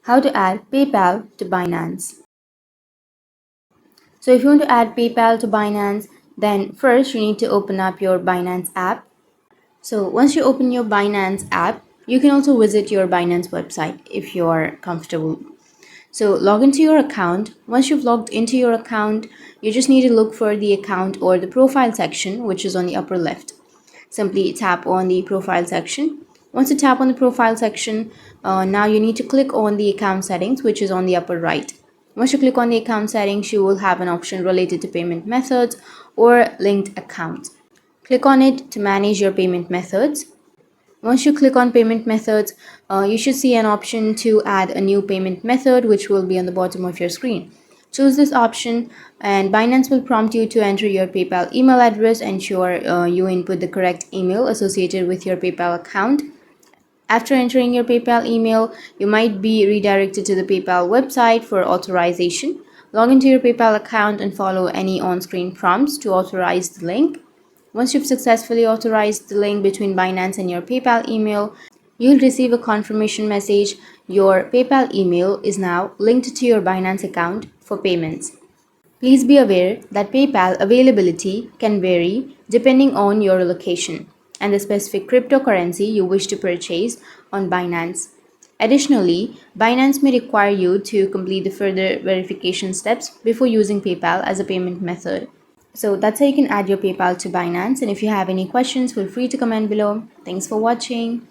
How to add PayPal to Binance. So if you want to add PayPal to Binance, then first you need to open up your Binance app. So once you open your Binance app, you can also visit your Binance website if you're comfortable. So log into your account. Once you've logged into your account, you just need to look for the account or the profile section, which is on the upper left. Simply tap on the profile section. Once you tap on the profile section, now you need to click on the account settings, which is on the upper right. Once you click on the account settings, you will have an option related to payment methods or linked accounts. Click on it to manage your payment methods. Once you click on payment methods, you should see an option to add a new payment method, which will be on the bottom of your screen. Choose this option and Binance will prompt you to enter your PayPal email address. Ensure you input the correct email associated with your PayPal account. After entering your PayPal email, you might be redirected to the PayPal website for authorization. Log into your PayPal account and follow any on-screen prompts to authorize the link. Once you've successfully authorized the link between Binance and your PayPal email, you'll receive a confirmation message. Your PayPal email is now linked to your Binance account for payments. Please be aware that PayPal availability can vary depending on your location and the specific cryptocurrency you wish to purchase on Binance. Additionally, Binance may require you to complete the further verification steps before using PayPal as a payment method. So that's how you can add your PayPal to Binance. And if you have any questions, feel free to comment below. Thanks for watching.